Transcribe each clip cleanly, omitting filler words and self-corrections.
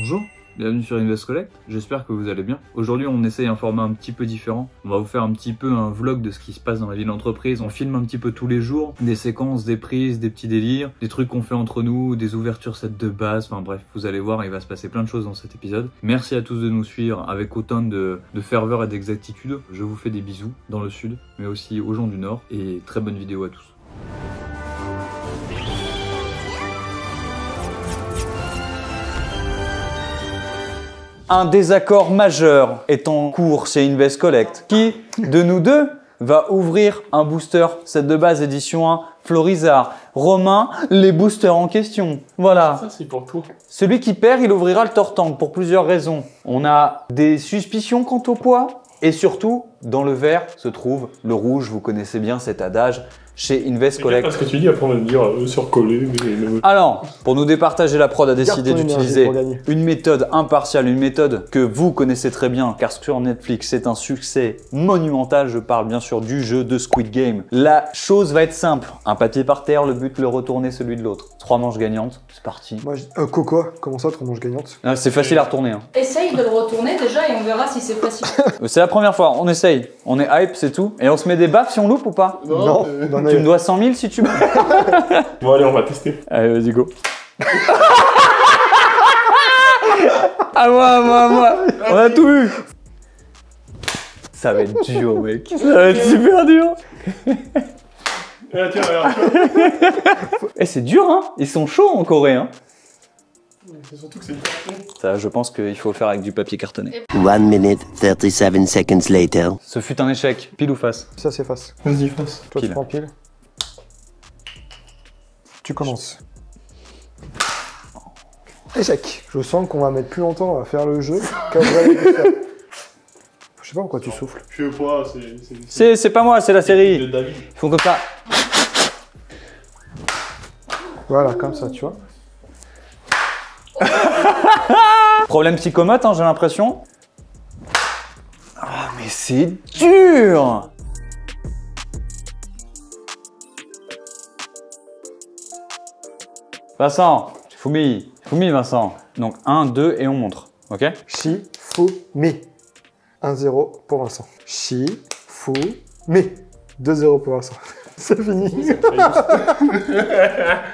Bonjour, bienvenue sur Invest Collect, j'espère que vous allez bien. Aujourd'hui on essaye un format un petit peu différent. On va vous faire un petit peu un vlog de ce qui se passe dans la vie de l'entreprise. On filme un petit peu tous les jours, des séquences, des prises, des petits délires, des trucs qu'on fait entre nous, des ouvertures sets de base, enfin bref, vous allez voir, il va se passer plein de choses dans cet épisode. Merci à tous de nous suivre avec autant de ferveur et d'exactitude. Je vous fais des bisous dans le sud, mais aussi aux gens du nord, et très bonne vidéo à tous. Un désaccord majeur est en cours chez Invest Collect. Qui de nous deux va ouvrir un booster set de base édition 1 Florizard? Romain, les boosters en question. Voilà. Ça, c'est pour toi. Celui qui perd, il ouvrira le Tortank pour plusieurs raisons. On a des suspicions quant au poids et surtout, dans le vert se trouve le rouge. Vous connaissez bien cet adage chez Invest Collect. Parce que tu dis, après on va me dire surcollé. Alors, pour nous départager, la prod a décidé d'utiliser une méthode impartiale, une méthode que vous connaissez très bien, car sur Netflix, c'est un succès monumental. Je parle bien sûr du jeu de Squid Game. La chose va être simple. Un papier par terre, le but, le retourner celui de l'autre. 3 manches gagnantes, c'est parti. Moi, Coco, comment ça, 3 manches gagnantes? C'est facile à retourner. Hein. Essaye de le retourner déjà et on verra si c'est facile. C'est la première fois, on essaye. On est hype, c'est tout. Et on se met des baffes si on loupe ou pas? Non. Tu me dois 100 000 si tu veux. Bon, allez, on va tester. Allez, vas-y, go. À moi. On a tout eu. Ça va être dur, mec. Ça va être super dur. Tiens, regarde. Eh, c'est dur, hein. Ils sont chauds en Corée, hein. C'est surtout que c'est du carton. Ça, je pense qu'il faut le faire avec du papier cartonné. 1 minute 37 seconds later. Ce fut un échec. Pile ou face? Ça, c'est face. Vas-y, face. Toi, Pile. tu prends pile. Tu commences. Échec. Je sens qu'on va mettre plus longtemps à faire le jeu qu'à ouvrir les boosters. Je sais pas pourquoi tu souffles. Je sais pas, c'est... C'est pas moi, c'est la de série. David. Ils font comme ça. Voilà, comme ça, tu vois. Problème psychomote, hein, j'ai l'impression. Ah, mais c'est dur. Vincent, Fumi, Vincent. Donc 1, 2 et on montre, ok? Shifumi. 1-0 pour Vincent. Shifumi. 2-0 pour Vincent. C'est fini.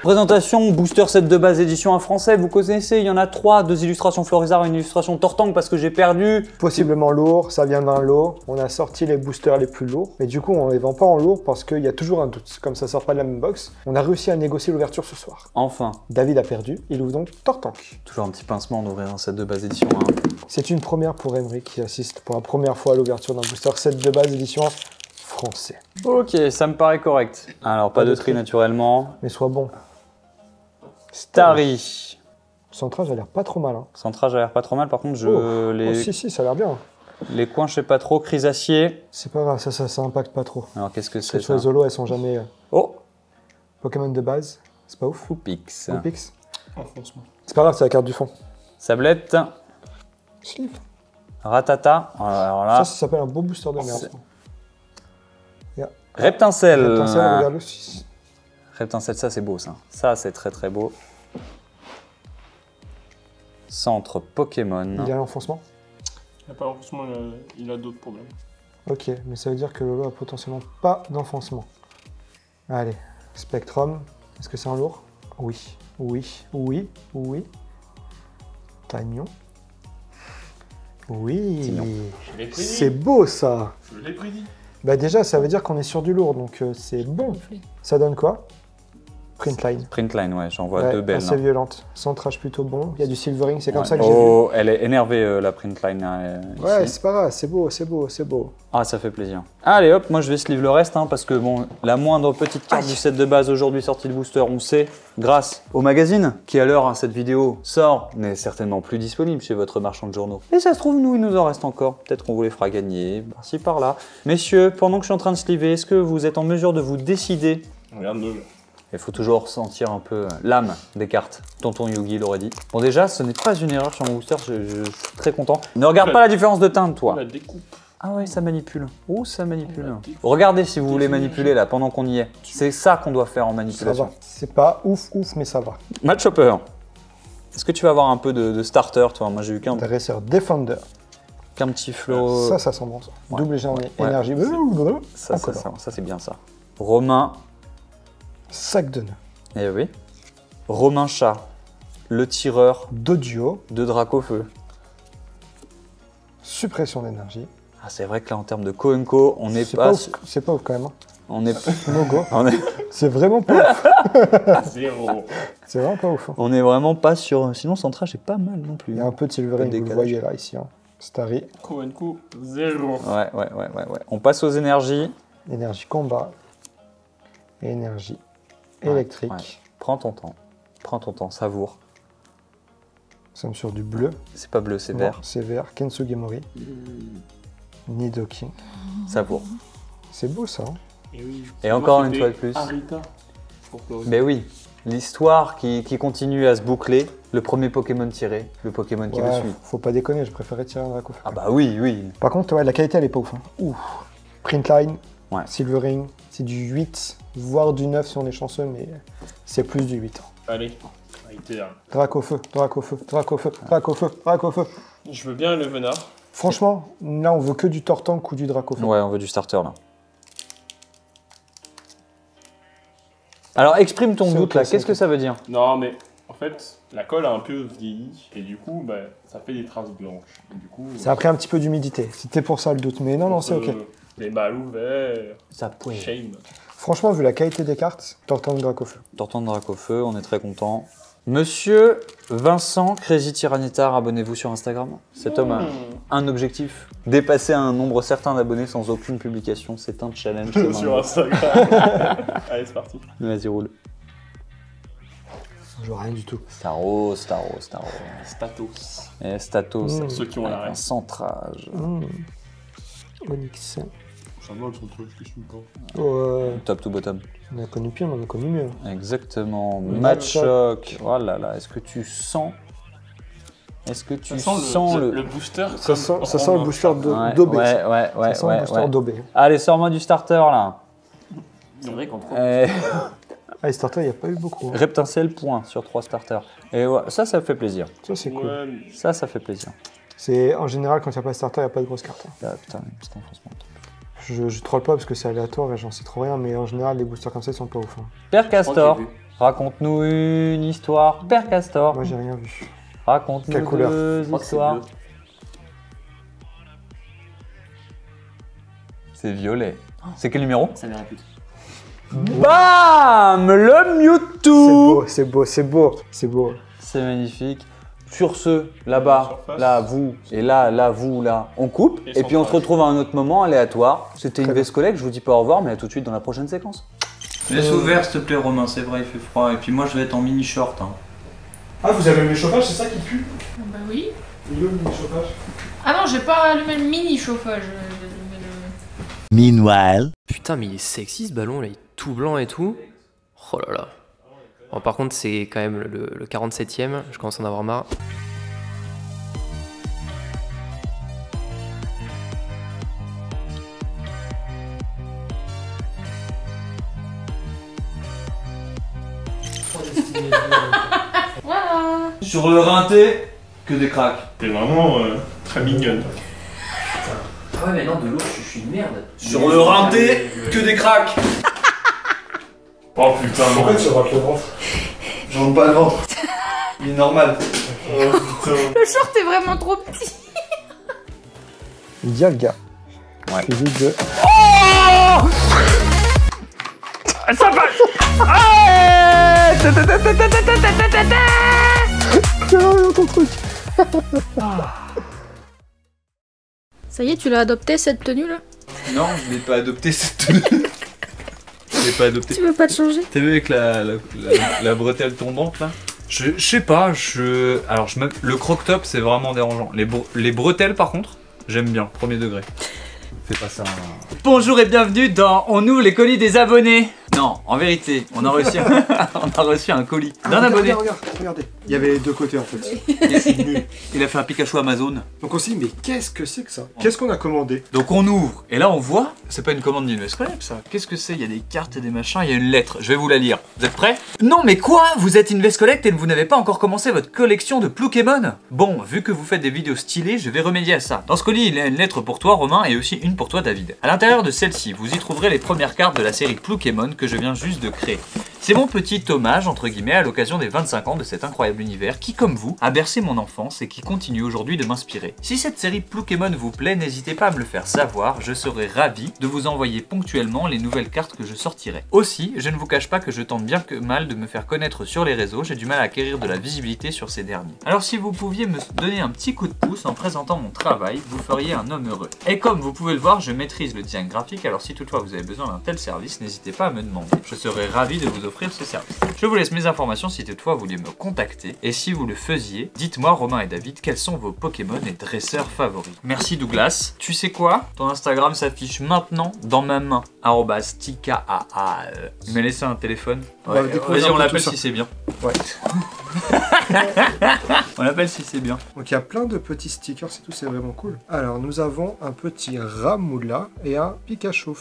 Présentation, booster set de base édition 1 français, vous connaissez, il y en a 3, 2 illustrations Florizard, une illustration Tortank parce que j'ai perdu. Possiblement lourd, ça vient d'un lot. On a sorti les boosters les plus lourds. Mais du coup, on les vend pas en lourd parce qu'il y a toujours un doute. Comme ça sort pas de la même box, on a réussi à négocier l'ouverture ce soir. Enfin, David a perdu, il ouvre donc Tortank. toujours un petit pincement d'ouvrir un set de base édition 1. C'est une première pour Emery qui assiste pour la première fois à l'ouverture d'un booster set de base édition 1 français. Ok, ça me paraît correct. Alors, pas de tri naturellement. Mais sois bon. Starry. Le centrage a l'air pas trop mal. Hein. Centrage a l'air pas trop mal, par contre, Oh, si, ça a l'air bien. les coins, je sais pas trop. Chrysacier. C'est pas grave, ça impacte pas trop. Alors, qu'est-ce que c'est Cette ça? fois, les holos, elles sont jamais Oh, Pokémon de base. C'est pas ouf. Foupix. Pix. Enfoncement. C'est pas grave, c'est la carte du fond. Sablette. Sleeve. Ratata. Alors là, Ça s'appelle un beau booster de merde. Reptincelle. Regarde-le. Reptincelle, ça c'est beau ça. Ça c'est très très beau. Centre Pokémon. Il a l'enfoncement. Il n'y a pas d'enfoncement, il a d'autres problèmes. Ok, mais ça veut dire que Lolo a potentiellement pas d'enfoncement. Allez, Spectrum. Est-ce que c'est un lourd? Oui. Tagnon. Oui. Tignon. Je l'ai prédit. C'est beau ça. Je l'ai prédit. Bah déjà, ça veut dire qu'on est sur du lourd, donc c'est bon. Ça donne quoi? Printline. Printline, ouais, j'en vois Ouais, deux belles. assez violente. Centrage plutôt bon. Il y a du silvering, c'est comme ça que j'ai Oh, elle est énervée la Printline. vu. Ouais, ici. c'est pas grave, c'est beau. Ah, ça fait plaisir. Allez hop, moi je vais sleeve le reste, hein, parce que bon, la moindre petite carte du set de base aujourd'hui sortie de booster, on sait, grâce au magazine, qui à l'heure où cette vidéo sort, n'est certainement plus disponible chez votre marchand de journaux. Et ça se trouve, nous, il nous en reste encore. Peut-être qu'on vous les fera gagner, par-ci, par-là. Messieurs, pendant que je suis en train de sleever, est-ce que vous êtes en mesure de vous décider? Regarde-le. Il faut toujours sentir un peu l'âme des cartes. Tonton Yugi l'aurait dit. Bon déjà, ce n'est pas une erreur sur mon booster, je suis très content. Ne regarde pas la différence de teinte, toi. La découpe. Ah ouais, ça manipule. Oh, ça manipule. Regardez si vous voulez manipuler là, pendant qu'on y est. C'est ça qu'on doit faire en Ça manipulation. va. C'est pas ouf, mais ça va. Match Hopper. Est-ce que tu vas avoir un peu de starter, toi? Moi, j'ai eu qu'un Dresseur Defender. petit flow. Ça sent bon ça. Ouais. Double énergie. Ça, c'est bien ça. Romain. Sac de nœuds. Eh oui. Romain Chat. Le tireur Dodio. de Dracofeu. Suppression d'énergie. Ah, c'est vrai que là, en termes de Co, on n'est C'est pas. ouf, c'est pas ouf quand même. Hein. On est. No go. On est... C'est vraiment pas ouf. 0. C'est vraiment pas ouf. Hein. on est vraiment pas sur. Sinon, Centrage est pas mal non plus. Il y a un peu de Silverine, Pas de vous le décalage. voyez là, ici. Hein. Starry. Koenko, 0. Ouais. On passe aux énergies. Énergie combat. Et énergie Ouais, électrique. ouais. Prends ton temps, savoure. Nous sommes sur du bleu. C'est pas bleu, c'est Non, vert. c'est vert. Kensugemori. Nidoking. Savoure. C'est beau ça. Hein. Et, oui, Et encore une fois de plus. Arita. Pour Floride. Ben oui, l'histoire qui continue à se boucler. Le premier Pokémon tiré, le Pokémon qui le Ouais, suit. faut pas déconner, je préférais tirer un Dracofeu. Ah bah oui. Par contre, ouais, la qualité elle est pas ouf. Hein. Ouf. Printline, Ouais. Silvering, c'est du 8, voire du 9 si on est chanceux, mais c'est plus du 8. Allez, Arita. Dracofeu. Je veux bien le venard. Franchement, là on veut que du Tortank ou du Dracofeu. Ouais, on veut du starter là. Alors exprime ton C'est doute ok, là, c'est qu'est-ce ok. que ça veut dire? Non, mais en fait, la colle a un peu vieilli. Et du coup, bah, ça fait des traces blanches. Et du coup, Ça a pris un petit peu d'humidité, c'était pour ça le doute, mais non, c'est ok. Les balles ouverts. Ça pouille. Shame. Franchement, vu la qualité des cartes, Tortank Dracofeu. Tortant de Dracofeu, on est très content. Monsieur Vincent Crazy Tyrannitar, abonnez-vous sur Instagram. Cet homme a un objectif, dépasser un nombre certain d'abonnés sans aucune publication. C'est un challenge. c'est Sur marrant. Instagram. Allez, c'est parti. Vas-y, roule. Je vois rien du tout. Staro. Statos. Et Statos, Pour ceux qui ont la avec un règle. centrage. Onyx. Ça va, le centrage, que je suis pas. Top to bottom. On a connu pire, mais on a connu mieux. Exactement. Match Matchok. Oh là là, est-ce que tu sens... Est-ce que tu Ça sens sent le... le booster. Ça sent le booster Ouais, d'OB. ouais, Ça sent le booster d'OB. Allez, sors-moi du starter là. C'est vrai qu'on trouve. Ah, les starters, il n'y a pas eu beaucoup. Hein. Reptincelle, point sur 3 starters. Et ouais, ça fait plaisir. Ça, c'est cool. Ouais, Ça fait plaisir. C'est en général, quand il n'y a pas de starter, il n'y a pas de grosse carte. Hein. Ah, putain, franchement. Je troll pas parce que c'est aléatoire et j'en sais trop rien, mais en général, les boosters comme ça, ils sont pas ouf. Hein. Père Castor, raconte-nous une histoire. Père Castor, Moi, j'ai rien vu. Quelle raconte-nous couleur? deux crois que c'est histoires. bleu. C'est violet. C'est quel numéro? Ça mérite plus. Bam! Le Mewtwo! C'est beau. C'est magnifique. Sur ce, là-bas, Surface. là, vous, et là, vous, là, on coupe. Et Et puis on se centrage. retrouve à un autre moment aléatoire. C'était une Très bien. veste collègue, je vous dis pas au revoir, mais à tout de suite dans la prochaine séquence. Laisse ouvert s'il te plaît Romain, c'est vrai il fait froid et puis moi je vais être en mini short. Hein. Ah, vous avez allumé le chauffage, c'est ça qui pue? Bah oui. Il est où le chauffage? Ah non, j'ai pas allumé le mini chauffage. J'ai allumé le... Meanwhile. Putain, mais il est sexy ce ballon là, il est tout blanc et tout. Oh là là. Bon, par contre, c'est quand même le 47ème, je commence à en avoir marre. Voilà. Sur le rinté, que des cracks. T'es vraiment très mignonne. Ah ouais, mais non, de l'eau, je suis une merde. Sur le rinté, que des cracks. Oh putain, non. tu rates le ventre? Je rentre pas le ventre. Il est normal. Oh putain. Le short est vraiment trop petit. Dialga. Ouais. Suivi de. Ça y est, tu l'as adopté cette tenue là? Non, je l'ai pas adopté cette tenue. Je l'ai pas adopté. Tu veux pas te changer? T'as vu avec la bretelle tombante là? Je sais pas, le croc-top c'est vraiment dérangeant. Les bretelles par contre, j'aime bien, premier degré. Fais pas ça. Bonjour et bienvenue dans On ouvre les colis des abonnés. Non, en vérité, on a reçu un colis d'un abonné. Regardez. Il y avait les deux côtés en fait. Il a fait un Pikachu Amazon. Donc on s'est dit, mais qu'est-ce que c'est que ça? Qu'est-ce qu'on a commandé? Donc on ouvre, et là on voit, c'est pas une commande d'Investcollecte ça. Qu'est-ce que c'est? Il y a des cartes et des machins, il y a une lettre. Je vais vous la lire. Vous êtes prêts? Non mais quoi? Vous êtes Investcollecte et vous n'avez pas encore commencé votre collection de Pokémon? Bon, vu que vous faites des vidéos stylées, je vais remédier à ça. Dans ce colis, il y a une lettre pour toi Romain et aussi une pour toi David. À l'intérieur de celle-ci, vous y trouverez les premières cartes de la série Pokémon que je viens juste de créer. C'est mon petit hommage, entre guillemets, à l'occasion des 25 ans de cet incroyable univers qui, comme vous, a bercé mon enfance et qui continue aujourd'hui de m'inspirer. Si cette série Pokémon vous plaît, n'hésitez pas à me le faire savoir, je serai ravi de vous envoyer ponctuellement les nouvelles cartes que je sortirai. Aussi, je ne vous cache pas que je tente bien que mal de me faire connaître sur les réseaux, j'ai du mal à acquérir de la visibilité sur ces derniers. Alors si vous pouviez me donner un petit coup de pouce en présentant mon travail, vous feriez un homme heureux. Et comme vous pouvez le voir, je maîtrise le design graphique, alors si toutefois vous avez besoin d'un tel service, n'hésitez pas à me demander. Je serai ravi de vous offrir ce service. Je vous laisse mes informations si toutefois vous voulez me contacter. Et si vous le faisiez, dites-moi Romain et David quels sont vos Pokémon et dresseurs favoris. Merci Douglas. Tu sais quoi? Ton Instagram s'affiche maintenant dans ma main. @tika. Il m'a laissé un téléphone. Ouais. Vas-y, on l'appelle si c'est bien. Ouais. On l'appelle si c'est bien. Donc il y a plein de petits stickers et tout, c'est vraiment cool. Alors nous avons un petit Ramoula et un Pikachu.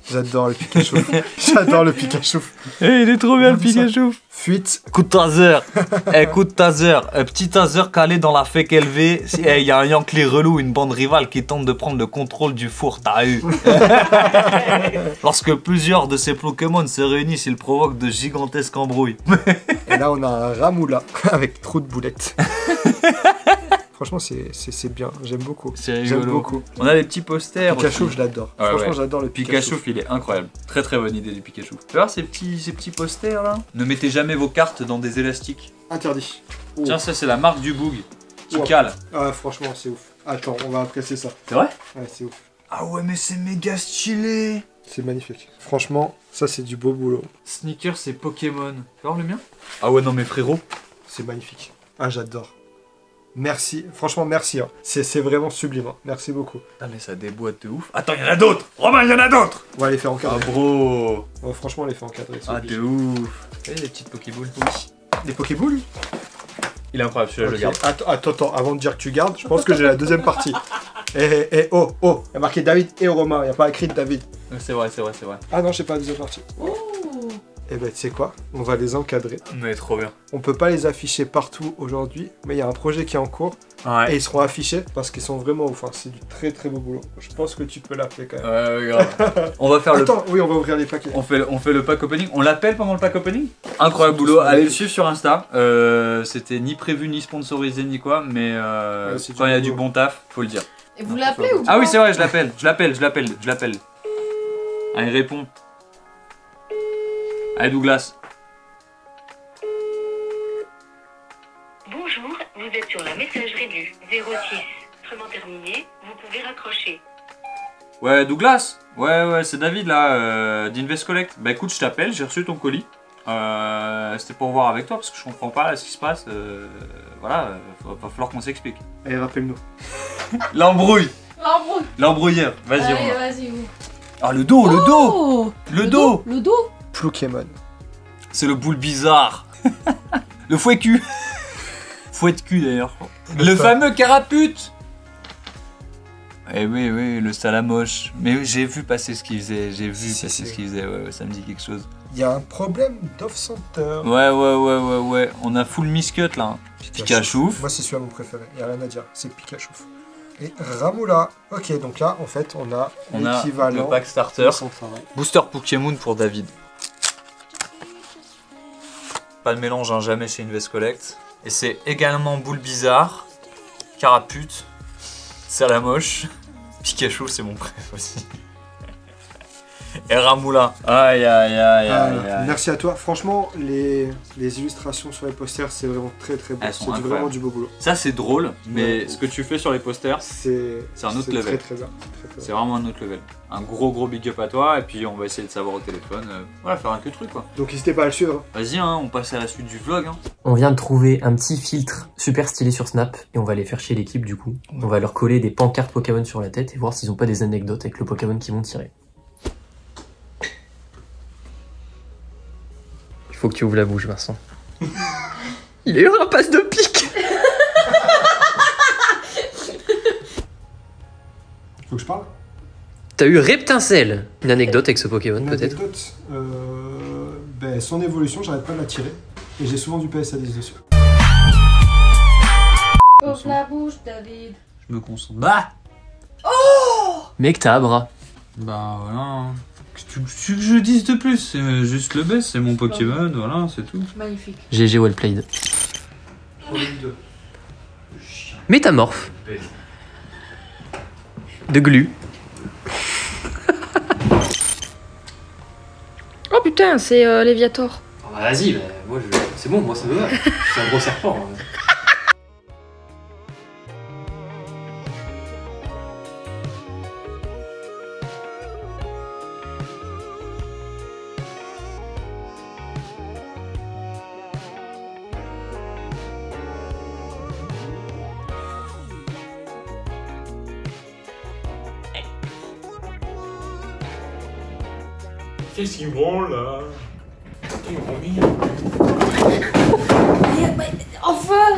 J'adore le Pikachu. J'adore le Pikachu. Il est trop bien le Pikachu. Fuite. Coup de taser. Coup de taser. Un petit taser calé dans la fake élevée. Il y a un Yankee relou, une bande rivale qui tente de prendre le contrôle du four. T'as eu. Lorsque plusieurs de ces Pokémon se réunissent, ils provoquent de gigantesques embrouilles. Et là on a un Ramoula avec trop de boulettes. Franchement, c'est bien, j'aime beaucoup. J'aime beaucoup. On a des petits posters. Pikachu, aussi. je l'adore. Ouais, franchement, j'adore le Pikachu. Il est incroyable. Très très bonne idée du Pikachu. Tu vois ces petits posters là? Ne mettez jamais vos cartes dans des élastiques. Interdit. Oh. Tiens, ça c'est la marque du Boog qui cale. Ah, franchement, c'est ouf. Attends, on va apprécier ça. C'est vrai? Ouais, c'est ouf. Ah ouais, mais c'est méga stylé. C'est magnifique. Franchement, ça c'est du beau boulot. Sneakers, c'est Pokémon. Tu vois le mien? Ah ouais, non mais frérot. C'est magnifique. Ah, j'adore. Merci, franchement merci, hein. C'est vraiment sublime, hein. Merci beaucoup. Ah mais ça déboîte de ouf. Attends, il y en a d'autres. Romain, il y en a d'autres. On va les faire encadrer. Ah bro. Oh, franchement, on les fait encadrer. Ah de ouf. Et des petites Pokéboules. Oui. Des Pokéboules? Il est incroyable, celui-là, okay. Je le garde. Attends, avant de dire que tu gardes, je pense que j'ai la deuxième partie. Oh, il y a marqué David et Romain, il n'y a pas écrit David. C'est vrai. Ah non, j'ai pas la deuxième partie. Oh. Et ben tu sais quoi, on va les encadrer. Mais trop bien. On peut pas les afficher partout aujourd'hui, mais il y a un projet qui est en cours. Ouais. Et ils seront affichés parce qu'ils sont vraiment ouf. Hein. C'est du très très beau boulot. Je pense que tu peux l'appeler quand même. Ouais, grave. On va faire Attends, oui, on va ouvrir les paquets. On fait le pack opening. On l'appelle pendant le pack opening. Incroyable boulot. Allez le suivre sur Insta. C'était ni prévu ni sponsorisé ni quoi, mais quand il y a du bon taf, faut le dire. Et vous l'appelez ou pas? Ah oui, c'est vrai, je l'appelle. Ah, il répond. Allez Douglas. Bonjour, vous êtes sur la messagerie du 06. Instrument terminé, vous pouvez raccrocher. Ouais Douglas. Ouais, c'est David là, d'Investcollecte. Bah écoute, je t'appelle, j'ai reçu ton colis. C'était pour voir avec toi parce que je comprends pas là, ce qui se passe. Voilà, va falloir qu'on s'explique. Allez, rappelle-nous. L'embrouille. L'embrouilleur. Vas-y, allez, on va. vas-y. Ah le dos, Oh, le dos. Le dos. Pokémon. C'est le boule bizarre. Le fouet cul. Fouet de cul d'ailleurs. Le fameux carapute. Eh oui, le salamoche. Mais j'ai vu passer ce qu'il faisait. Ce qu'il faisait. Ouais, ça me dit quelque chose. Il y a un problème d'off-center. Ouais. On a full miscut là. Pikachu. Moi, c'est celui-là mon préféré. Il n'y a rien à dire. C'est Pikachu. Et Ramoula. Ok, donc là, en fait, on a l'équivalent. Le pack starter. Ouais. Booster Pokémon pour David. Pas de mélange, hein, jamais chez Investcollecte. Et c'est également boule bizarre, carapute, salamoche, Pikachu, c'est mon préf aussi. Et Ramoula. Aïe. Merci à toi. Franchement, les illustrations sur les posters, c'est vraiment très très beau. C'est vraiment du beau boulot. Ça, c'est drôle, mais ce que tu fais sur les posters, c'est un autre level. C'est vraiment un autre level. Un gros big up à toi, et puis on va essayer de savoir au téléphone. Voilà, faire un que truc quoi. Donc n'hésitez pas à le suivre. Vas-y, hein, on passe à la suite du vlog. Hein. On vient de trouver un petit filtre super stylé sur Snap et on va les faire chez l'équipe du coup. On va leur coller des pancartes Pokémon sur la tête et voir s'ils ont pas des anecdotes avec le Pokémon qu'ils vont tirer. Il faut que tu ouvres la bouche, Vincent. Il a eu un passe de pique. Faut que je parle? T'as eu Reptincelle. Une anecdote avec ce Pokémon, Une peut-être? anecdote, son évolution, j'arrête pas de la tirer. Et j'ai souvent du PSA10 dessus. Ouvre la bouche, David. Je me concentre. Bah Mec, t'as un bras. Bah voilà. Tu veux que je dise de plus? C'est juste le best, c'est mon Pokémon, voilà, c'est tout. Magnifique. GG well played. Métamorphe. De glu. Oh putain, c'est Léviator. Oh bah vas-y, moi c'est bon, moi ça me va. Je suis un gros serpent. Hein. Qu'est-ce qu'ils vont là? Enfin